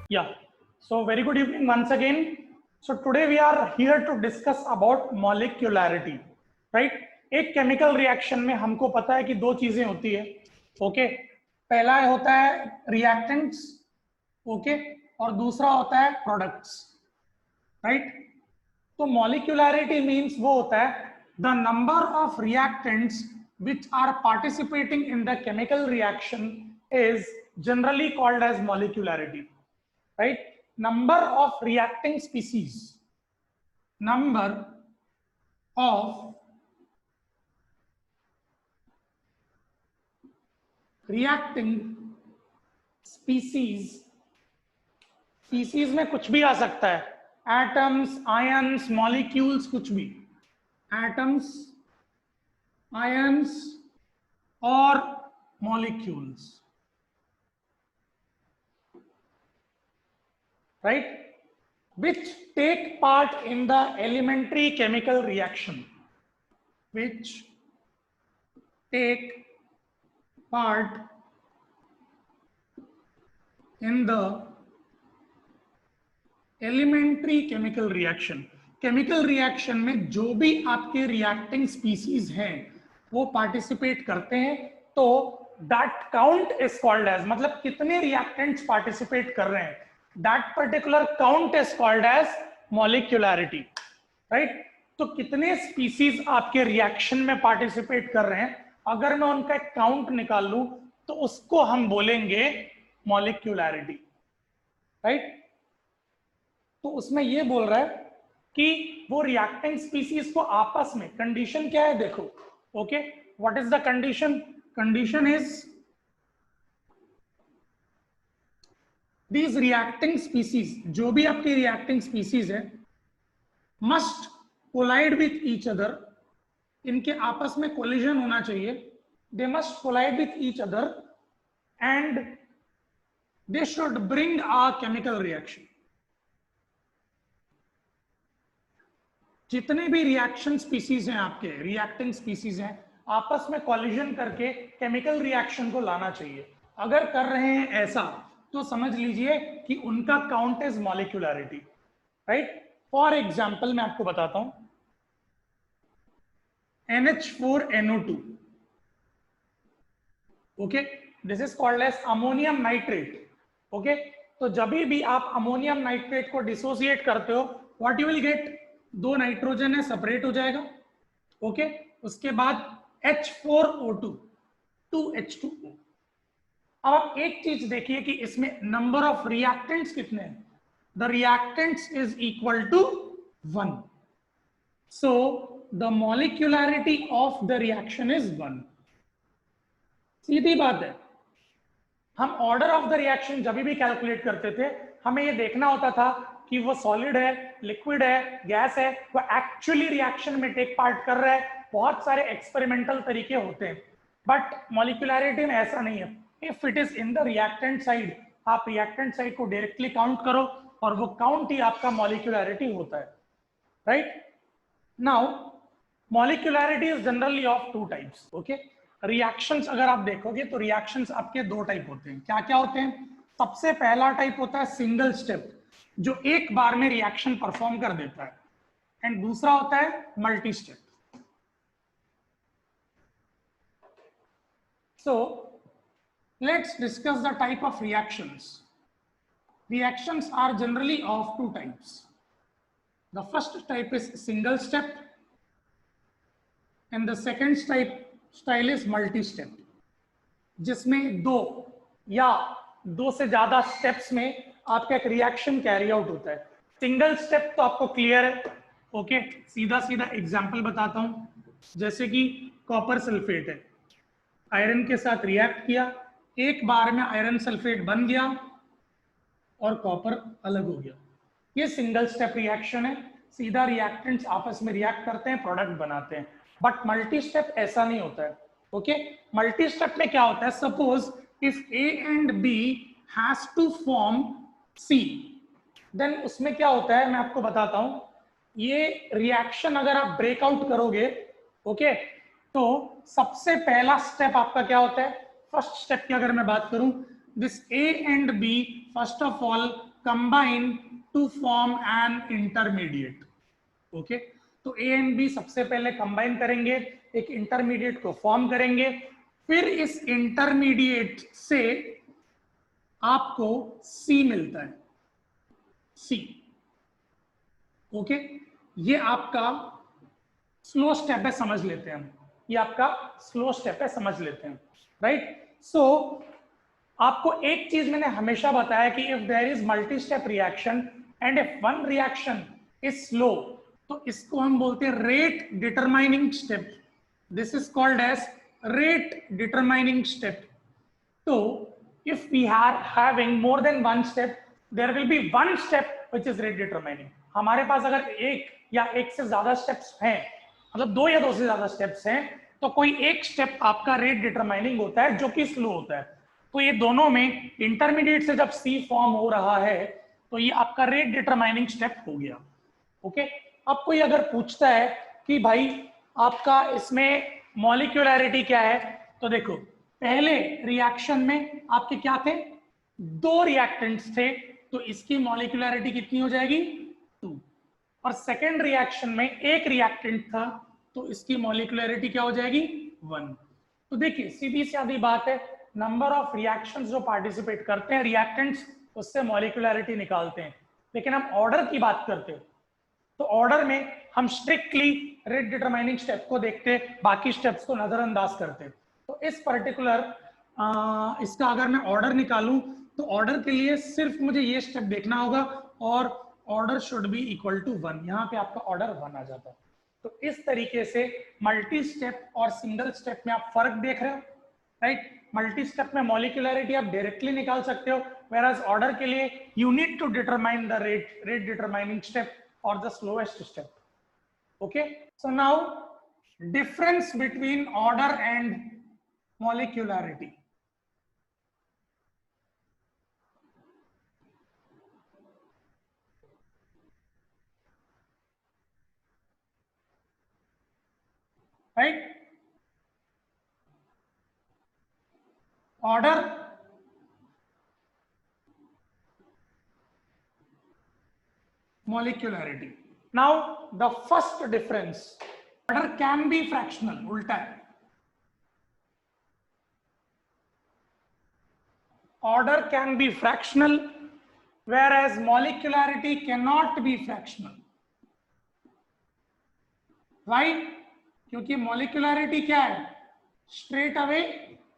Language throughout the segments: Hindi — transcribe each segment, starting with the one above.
Yeah. So very good evening once again. So today we are here to discuss about molecularity, right? एक केमिकल रिएक्शन में हमको पता है कि दो चीजें होती है, ओके? पहला होता है रिएक्टेंट्स, ओके, और दूसरा होता है प्रोडक्ट्स, राइट? तो मॉलिक्यूलैरिटी मींस वो होता है the number of reactants which are participating in the chemical reaction is generally called as molecularity, right? Number of reacting species, number of reacting species, species में कुछ भी आ सकता है, एटम्स, आयंस, मॉलिक्यूल्स, कुछ भी, एटम्स, आयंस और molecules, right, which take part in the elementary chemical reaction, which take part in the elementary chemical reaction. Chemical reaction में जो भी आपके रिएक्टिंग स्पीसीज हैं वो पार्टिसिपेट करते हैं, तो that count is called as, मतलब कितने रिएक्टेंट्स पार्टिसिपेट कर रहे हैं, that particular count is called as molecularity, right? तो कितने स्पीसीज आपके रिएक्शन में पार्टिसिपेट कर रहे हैं, अगर मैं उनका एक काउंट निकाल लूं तो उसको हम बोलेंगे मॉलिक्यूलैरिटी, राइट? तो उसमें ये बोल रहा है कि वो रिएक्टिंग स्पीसीज को आपस में, कंडीशन क्या है देखो, okay, what is the condition? Condition is these reacting species, जो भी आपकी रिएक्टिंग स्पीसीज है, must collide with each other, इनके आपस में कोलिजन होना चाहिए, they must collide with each other and they should bring a chemical reaction. जितने भी रिएक्शन स्पीसीज हैं, आपके रिएक्टिंग स्पीसीज हैं, आपस में कोलिजन करके केमिकल रिएक्शन को लाना चाहिए। अगर कर रहे हैं ऐसा तो समझ लीजिए कि उनका count is molecularity, right? For example मैं आपको बताता हूं, NH4NO2, okay, this is called as ammonium nitrate, okay? तो जब भी आप अमोनियम नाइट्रेट को डिसोसिएट करते हो, व्हाट यू विल गेट, दो नाइट्रोजन है, सेपरेट हो जाएगा, ओके? उसके बाद H4O2, 2H2O। अब आप एक चीज देखिए कि इसमें नंबर ऑफ रिएक्टेंट्स कितने हैं, the reactants is equal to 1, so the मॉलिक्यूलैरिटी of the reaction is 1। सीधी बात है, हम ऑर्डर ऑफ द रिएक्शन जब भी कैलकुलेट करते थे, हमें ये देखना होता था कि वो सॉलिड है, लिक्विड है, गैस है, वो एक्चुअली रिएक्शन में टेक पार्ट कर रहा है। बहुत सारे एक्सपेरिमेंटल तरीके होते हैं, बट मॉलिक्यूलैरिटी में ऐसा नहीं है। If it is in the reactant side, आप रिएक्टेंट साइड को डायरेक्टली काउंट करो और वो काउंट ही आपका मॉलिक्यूलैरिटी होता है, right? Now मॉलिक्यूलैरिटी is generally of two types, okay? Reactions अगर आप देखोगे तो रिएक्शंस आपके दो टाइप होते हैं। क्या क्या होते हैं? सबसे पहला टाइप होता है सिंगल स्टेप, जो एक बार में रिएक्शन परफॉर्म कर देता है, एंड दूसरा होता है multi step. So let's discuss the type of reactions. Reactions are generally of two types. The first type is single step and the second style is multi-step, जिसमें दो या दो से ज्यादा स्टेप्स में आपका एक रिएक्शन कैरी आउट होता है। सिंगल स्टेप तो आपको क्लियर है, ओके? सीधा सीधा एग्जांपल बताता हूं, जैसे कि कॉपर सल्फेट है, आयरन के साथ रिएक्ट किया, एक बार में आयरन सल्फेट बन गया और कॉपर अलग हो गया। ये सिंगल स्टेप रिएक्शन है, सीधा रिएक्टेंट्स आपस में रिएक्ट करते हैं, प्रोडक्ट बनाते हैं। बट मल्टी स्टेप ऐसा नहीं होता है, ओके? मल्टी स्टेप में क्या होता है, suppose if A and B has to form C, then उसमें क्या होता है मैं आपको बताता हूं। ये रिएक्शन अगर आप ब्रेकआउट करोगे, ओके, तो सबसे पहला स्टेप आपका क्या होता है, फर्स्ट स्टेप की अगर मैं बात करूं, this A and B first of all combine to form an intermediate. Okay, तो ए एंड बी सबसे पहले कंबाइन करेंगे, एक इंटरमीडिएट को फॉर्म करेंगे, फिर इस इंटरमीडिएट से आपको सी मिलता है, सी। ओके, ये आपका स्लो स्टेप है, समझ लेते हैं हम, ये आपका स्लो स्टेप है, समझ लेते हैं, राइट। सो आपको एक चीज मैंने हमेशा बताया कि if there is multi step reaction and if one reaction is slow, तो इसको हम बोलते हैं rate determining step. This is called as rate determining step. तो if we are having more than one step, there will be one step which is rate determining। हमारे पास अगर एक या एक से ज्यादा स्टेप्स हैं, मतलब दो या दो से ज्यादा स्टेप्स हैं, तो कोई एक स्टेप आपका रेट डिटरमाइनिंग होता है जो कि स्लो होता है। तो ये दोनों में इंटरमीडिएट से जब सी फॉर्म हो रहा है तो ये आपका रेट डिटरमाइनिंग स्टेप हो गया। ओके, अब कोई अगर पूछता है कि भाई आपका इसमें मॉलिक्यूलैरिटी क्या है, तो देखो पहले रिएक्शन में आपके क्या थे, दो रिएक्टेंट्स थे, तो इसकी मॉलिक्यूलैरिटी कितनी हो जाएगी, 2। और सेकेंड रिएक्शन में एक रिएक्टेंट था, तो इसकी मॉलिक्यूलैरिटी क्या हो जाएगी, 1। तो देखिए सीधी सादी बात है, नंबर ऑफ रिएक्शंस जो पार्टिसिपेट करते हैं रिएक्टेंट्स, उससे मॉलिक्यूलैरिटी निकालते हैं। लेकिन हम ऑर्डर की बात करते हो तो ऑर्डर में हम स्ट्रिक्टली रेट डिटरमाइनिंग स्टेप को देखते, बाकी स्टेप्स को नजरअंदाज करते। तो इस पर्टिकुलर इसका अगर मैं ऑर्डर निकालूं तो ऑर्डर के लिए सिर्फ मुझे ये स्टेप देखना होगा और order should be equal to 1। यहाँ पे आपका ऑर्डर 1 आ जाता है। तो इस तरीके से मल्टी स्टेप और सिंगल स्टेप में आप फर्क देख रहे हो, राइट। मल्टी स्टेप में मॉलिक्यूलैरिटी आप डायरेक्टली निकाल सकते हो, whereas ऑर्डर के लिए you need to determine the rate determining step और the slowest step. Okay, so now difference between order and molecularity। right, order molecularity। now the first difference, order can be fractional, उल्टा है, order can be fractional whereas molecularity cannot be fractional। right, क्योंकि molecularity क्या है, straight away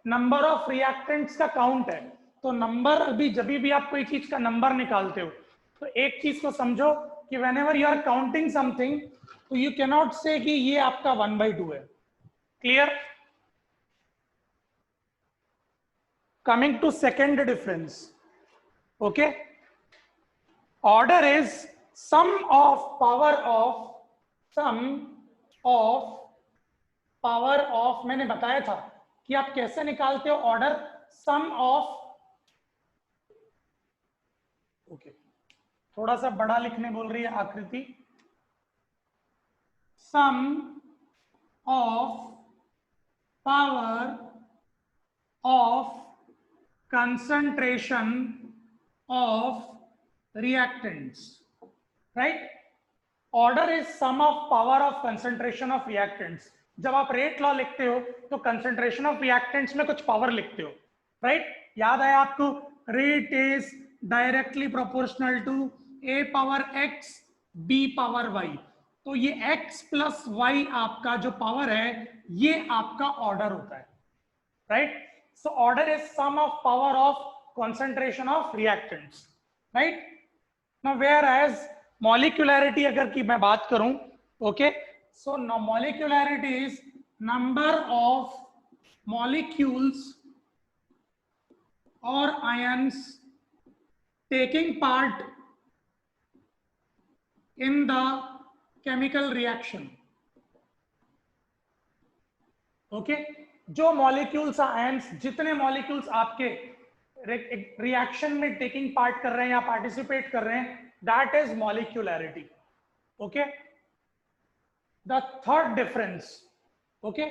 number of reactants का काउंट है। तो नंबर, अभी जब भी आप कोई चीज का नंबर निकालते हो तो एक चीज को समझो कि whenever you are counting something, तो यू कैन नॉट से कि ये आपका 1/2 है। Clear? coming to second difference, okay, order is sum of power of मैंने बताया था कि आप कैसे निकालते हो ऑर्डर, सम ऑफ, ओके थोड़ा सा बड़ा लिखने बोल रही है आकृति, सम of power of concentration of reactants, right? Order is sum of power of concentration of reactants। जब आप रेट लॉ लिखते हो तो कंसंट्रेशन ऑफ रिएक्टेंट्स में कुछ पावर लिखते हो, राइट? याद है आपको, rate is directly proportional to a power x b power y। तो ये x प्लस y आपका जो पावर है ये आपका ऑर्डर होता है, right? So order is sum of power of concentration of reactants, right? Now whereas molecularity अगर की मैं बात करूं, okay, so now molecularity is number of molecules or ions taking part in the chemical reaction, okay? जो मॉलिक्यूल्स आयंस, जितने मॉलिक्यूल्स आपके रिएक्शन में टेकिंग पार्ट कर रहे हैं या पार्टिसिपेट कर रहे हैं, that is मॉलिक्यूलैरिटी। Okay, the third difference, okay,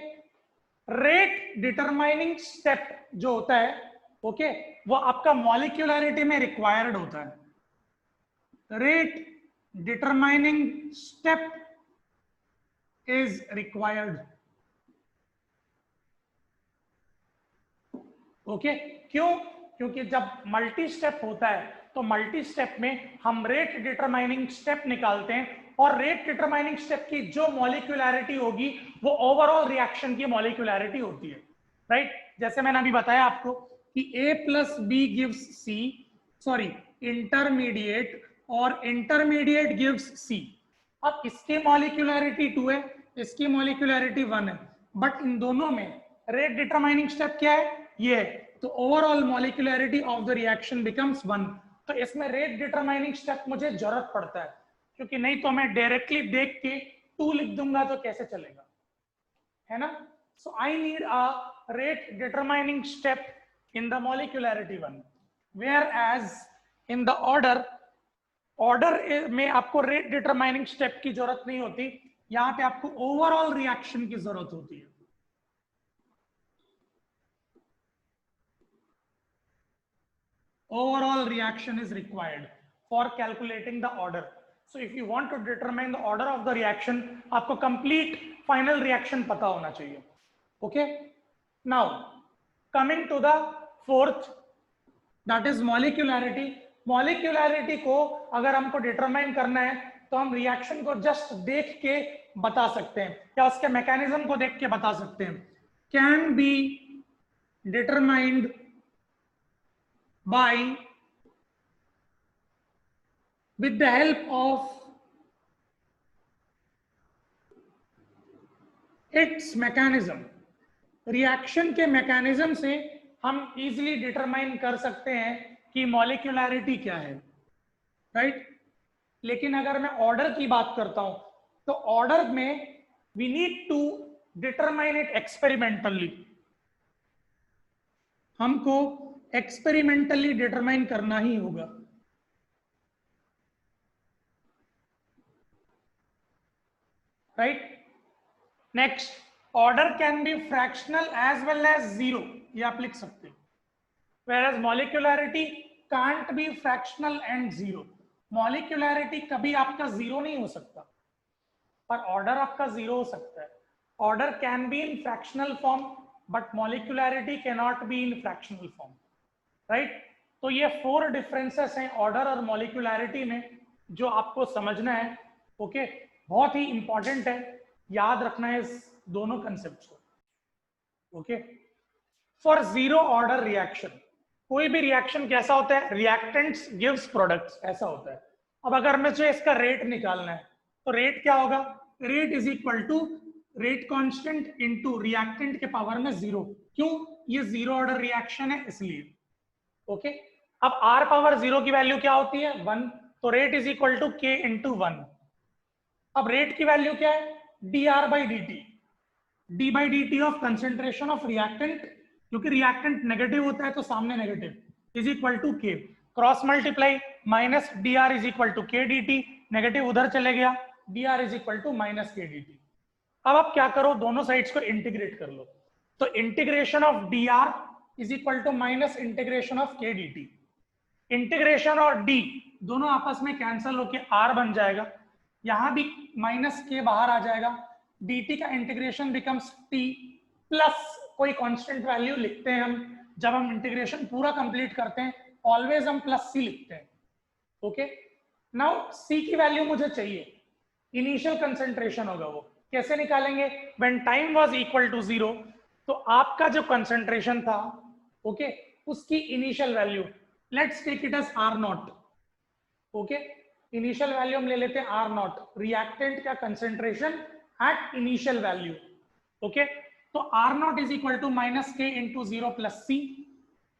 rate determining step जो होता है, ओके, वो आपका मॉलिक्यूलैरिटी में रिक्वायर्ड होता है। rate determining step is required. Okay क्यों? क्योंकि जब मल्टी स्टेप होता है तो मल्टी स्टेप में हम रेट डिटरमाइनिंग स्टेप निकालते हैं और रेट डिटरमाइनिंग स्टेप की जो मॉलिक्यूलैरिटी होगी वो ओवरऑल रिएक्शन की मॉलिक्यूलैरिटी होती है, राइट? जैसे मैंने अभी बताया आपको कि A plus B gives C, sorry intermediate, और इंटरमीडिएट गिव्स C। अब इसकी मॉलिक्यूलैरिटी 2 है, इसकी मॉलिक्यूलैरिटी 1 है, बट इन दोनों में रेट डिटरमाइनिंग स्टेप क्या है? ये है। तो overall मॉलिक्यूलैरिटी of the reaction becomes 1। तो इसमें रेट डिटरमाइनिंग स्टेप मुझे जरूरत पड़ता है, क्योंकि नहीं तो मैं डायरेक्टली देख के 2 लिख दूंगा तो कैसे चलेगा, है ना? सो I need a rate determining step in the मॉलिक्यूलैरिटी 1, where as in the order में आपको रेट डिटरमाइनिंग स्टेप की जरूरत नहीं होती, यहां पे आपको ओवरऑल रिएक्शन की जरूरत होती है। Overall reaction is required for calculating the order. So if you want to determine the order of the reaction, आपको complete final reaction पता होना चाहिए। Okay? Now coming to the fourth, that is molecularity. Molecularity को अगर हमको determine करना है तो हम reaction को just देख के बता सकते हैं या उसके mechanism को देख के बता सकते हैं। Can be determined by with the help of its mechanism। Reaction के मैकेनिज्म से हम इजीली डिटरमाइन कर सकते हैं कि मॉलिक्यूलैरिटी क्या है, राइट? लेकिन अगर मैं ऑर्डर की बात करता हूं तो ऑर्डर में we need to determine it experimentally. हमको एक्सपेरिमेंटली डिटरमाइन करना ही होगा, right? Next, order can be fractional as well as zero, ये आप लिख सकते हो। whereas molecularity can't be fractional and zero। molecularity कभी आपका जीरो नहीं हो सकता, पर ऑर्डर आपका जीरो हो सकता है। Order can be in fractional form but molecularity cannot be in fractional form, right? तो ये 4 डिफरेंसेस हैं ऑर्डर और molecularity में जो आपको समझना है। ओके, बहुत ही इंपॉर्टेंट है, याद रखना है इस दोनों कंसेप्ट को। Okay, for zero order reaction, कोई भी रिएक्शन कैसा होता है? रिएक्टेंट्स गिव्स प्रोडक्ट्स, ऐसा होता है। अब अगर मुझे इसका रेट निकालना है तो रेट क्या होगा? Rate is equal to rate constant into reactant के पावर में 0। क्यों? ये जीरो ऑर्डर रिएक्शन है इसलिए। ओके, अब r पावर 0 की वैल्यू क्या होती है? 1। तो rate is equal to k into 1। अब रेट की वैल्यू क्या है? dr by dt, d by dt of concentration of reactant, क्योंकि रिएक्टेंट नेगेटिव होता है तो सामने negative, is equal to k, cross multiply minus d r is equal to k d t, negative उधर चले गया, d r is equal to minus k d t. अब आप क्या करो? दोनों साइड्स को इंटीग्रेट कर लो। तो integration of d r is equal to minus integration of k d t. Integration और डी दोनों आपस में कैंसिल होके आर बन जाएगा, यहां भी माइनस के बाहर आ जाएगा, dt का इंटीग्रेशन बिकम्स t प्लस कोई कांस्टेंट वैल्यू लिखते हैं हम जब हम इंटीग्रेशन पूरा कंप्लीट करते हैं, ऑलवेज हम प्लस c लिखते हैं। ओके, नाउ c की वैल्यू मुझे चाहिए, इनिशियल कंसेंट्रेशन होगा, वो कैसे निकालेंगे? When time was equal to 0, तो आपका जो कंसेंट्रेशन था, ओके, उसकी initial value, let's take it as r nought. Okay, initial value हम ले लेते हैं r नॉट, रिएक्टेंट का concentration at initial value. Okay, तो r nought is equal to minus k into 0 plus c।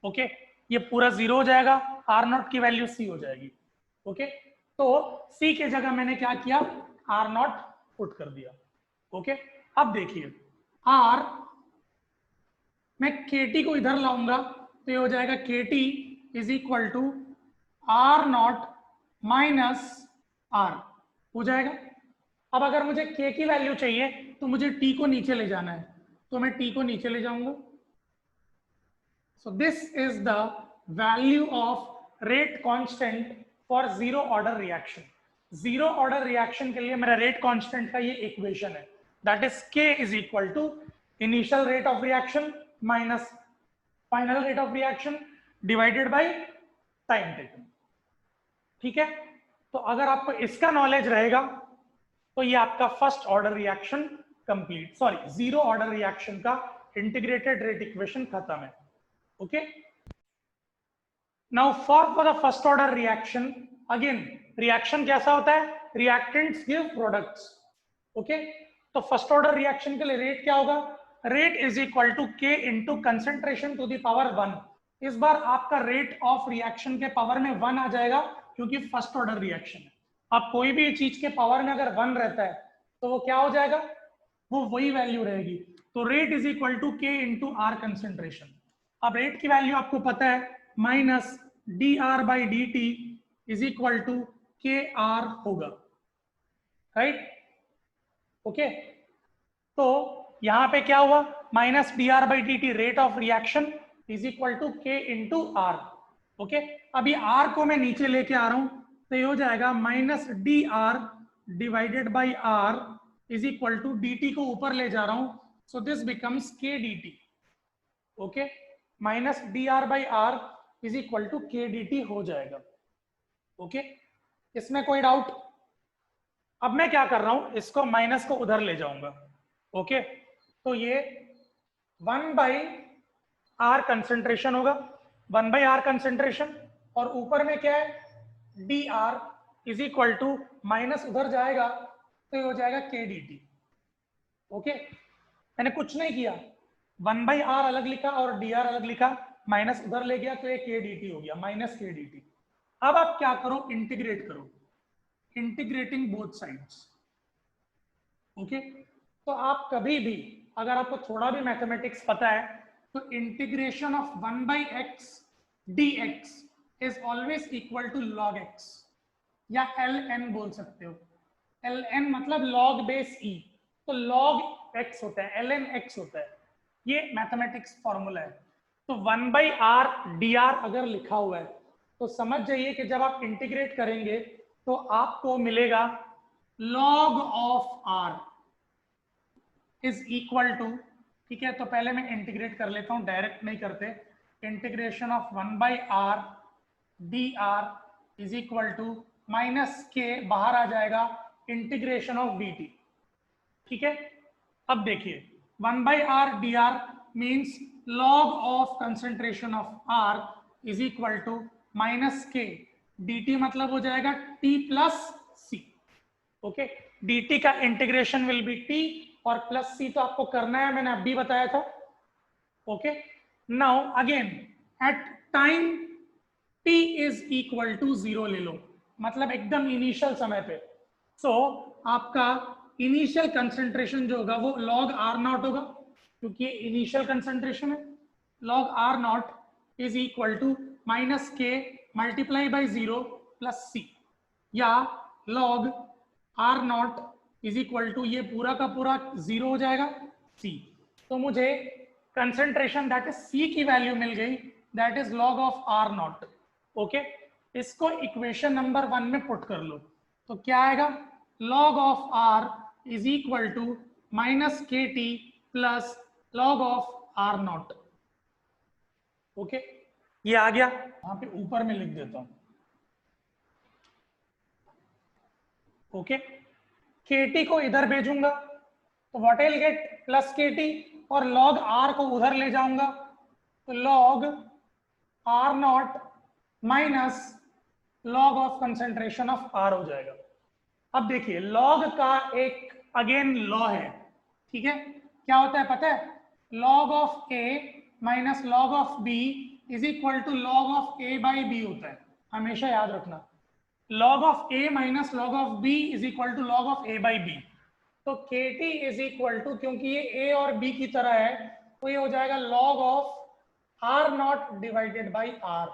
Okay, ये पूरा 0 हो जाएगा, r नॉट की वैल्यू c हो जाएगी। ओके, तो c के जगह मैंने क्या किया? r नॉट पुट कर दिया। ओके, अब देखिए r, मैं kt को इधर लाऊंगा तो ये हो जाएगा kt is equal to r nought minus r हो जाएगा। अब अगर मुझे k की वैल्यू चाहिए तो मुझे t को नीचे ले जाना है, तो मैं t को नीचे ले जाऊंगा। So this is the value of rate constant for zero order reaction. Zero order reaction के लिए मेरा रेट कांस्टेंट का ये इक्वेशन है, that is k is equal to initial rate of reaction minus final rate of reaction divided by time taken. ठीक है, तो अगर आपको इसका नॉलेज रहेगा तो ये आपका first order reaction complete, sorry zero order reaction का इंटीग्रेटेड रेट इक्वेशन खत्म है। Okay, now for the first order reaction, again reaction कैसा होता है, रिएक्टेंट्स गिव प्रोडक्ट्स। ओके, तो फर्स्ट ऑर्डर रिएक्शन के लिए रेट क्या होगा, rate is equal to k into concentration to the power 1। इस बार आपका रेट ऑफ रिएक्शन के पावर में 1 आ जाएगा क्योंकि फर्स्ट ऑर्डर रिएक्शन है। अब कोई भी चीज के पावर में अगर 1 रहता है तो वो क्या हो जाएगा, वो वही वैल्यू रहेगी। तो rate is equal to k into r concentration. अब रेट की वैल्यू आपको पता है, minus d r by d t is equal to k r होगा, राइट। ओके, तो यहां पे क्या हुआ, minus d r by d t rate of reaction is equal to k into r. Okay, अभी आर को मैं नीचे लेके आ रहा हूं तो ये हो जाएगा minus d r divided by r is equal to d t को ऊपर ले जा रहा हूं, so this becomes k d t. Okay, minus d r by r is equal to k d t हो जाएगा। ओके, इसमें कोई डाउट? अब मैं क्या कर रहा हूं, इसको माइनस को उधर ले जाऊंगा। ओके, तो ये 1 बाई आर कंसेंट्रेशन होगा, 1 बाई आर कंसेंट्रेशन, और ऊपर में क्या है, d r is equal to minus उधर जाएगा तो ये हो जाएगा के डी टी। ओके, मैंने कुछ नहीं किया, 1 बाई आर अलग लिखा और डी आर अलग लिखा, माइनस उधर ले गया तो ये के डी टी हो गया, माइनस के डी टी। अब आप क्या करो, इंटीग्रेट करो, इंटीग्रेटिंग बोथ साइड्स। ओके, तो आप कभी भी अगर आपको थोड़ा भी मैथमेटिक्स पता है तो integration of 1 by x d x is always equal to log x, या एल एन बोल सकते हो। एल एन मतलब लॉग बेस ई, तो लॉग एक्स होता है, एल एन एक्स होता है, ये मैथमेटिक्स फॉर्मूला है। तो 1 बाई आर डी आर अगर लिखा हुआ है तो समझ जाइए कि जब आप इंटीग्रेट करेंगे तो आपको मिलेगा log of r is equal to, ठीक है, तो पहले मैं इंटीग्रेट कर लेता हूं, डायरेक्ट नहीं करते, integration of 1 by r d r is equal to minus k, बाहर आ जाएगा इंटीग्रेशन ऑफ डी टी। ठीक है, अब देखिए 1 by r d r means log of concentration of r is equal to minus k, d t मतलब हो जाएगा t plus c. Okay, d t का इंटीग्रेशन विल बी टी और प्लस सी तो आपको करना है, मैंने अभी बताया था। Okay, now again at time t is equal to 0 ले लो, मतलब एकदम इनिशियल समय पे। सो आपका इनिशियल कंसेंट्रेशन जो होगा वो लॉग आर नॉट होगा, क्योंकि ये इनिशियल कंसेंट्रेशन है। Log r nought is equal to minus k multiply by 0 plus c, या log r nought is equal to ये पूरा का पूरा 0 हो जाएगा सी। तो मुझे कंसेंट्रेशन दैट इज सी की वैल्यू मिल गई, that is log of are not. Okay, इसको इक्वेशन नंबर 1 में पुट कर लो तो क्या आएगा, log of r is equal to minus के T plus log of are not. Okay, ये आ गया, यहाँ पे ऊपर में लिख देता हूं। ओके, केटी को इधर भेजूंगा तो what will get, plus k, t log r को उधर ले जाऊंगा तो log r nought minus log of concentration of r हो जाएगा। अब देखिए लॉग का एक अगेन लॉ है, ठीक है, क्या होता है पता है, log of a minus log of b is equal to log of a by b होता है, हमेशा याद रखना। log of a minus log of b is equal to log of a by b। तो kt इज इक्वल टू, क्योंकि ये a और b की तरह है तो ये हो जाएगा log of r not divided by r।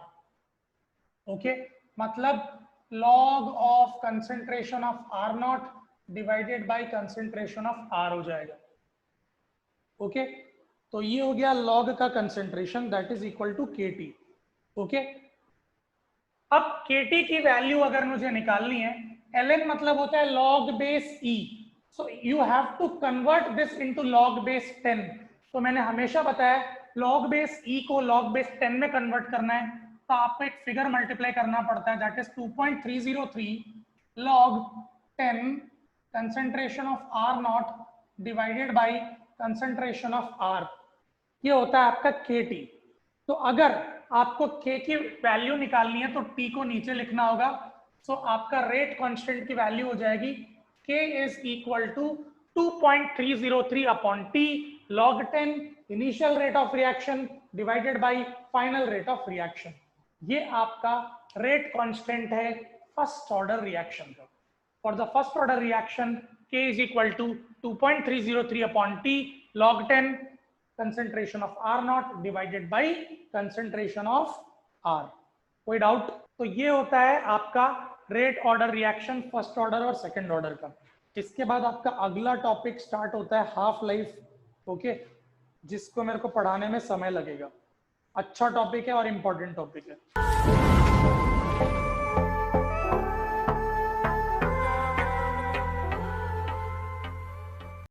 Okay, मतलब log of concentration of r not divided by concentration of r हो जाएगा। ओके, तो ये हो गया log का concentration that is equal to kt। Okay, अब kT की वैल्यू अगर मुझे निकालनी है, ln मतलब होता है log base e, so you have to convert this into log base 10. तो मैंने हमेशा बताया log base e को log base 10 में कन्वर्ट करना है, तो आपको एक फिगर मल्टीप्लाई करना पड़ता है, that is 2.303 log 10 concentration of R not divided by concentration of R, ये होता है आपका kT. तो अगर आपको k की वैल्यू निकालनी है तो t को नीचे लिखना होगा, सो आपका रेट कांस्टेंट की वैल्यू हो जाएगी k is equal to 2.303 upon t log 10 initial rate of reaction divided by final rate of reaction. ये आपका रेट कांस्टेंट है फर्स्ट ऑर्डर रिएक्शन का. For the first order reaction k is equal to 2.303 upon t log 10 concentration of R naught divided by concentration of R. कोई डाउट? तो ये होता है आपका rate order reaction first order और सेकंड ऑर्डर का. इसके बाद आपका अगला टॉपिक स्टार्ट होता है हाफ लाइफ. ओके, जिसको मेरे को पढ़ाने में समय लगेगा. अच्छा टॉपिक है और इंपॉर्टेंट टॉपिक है.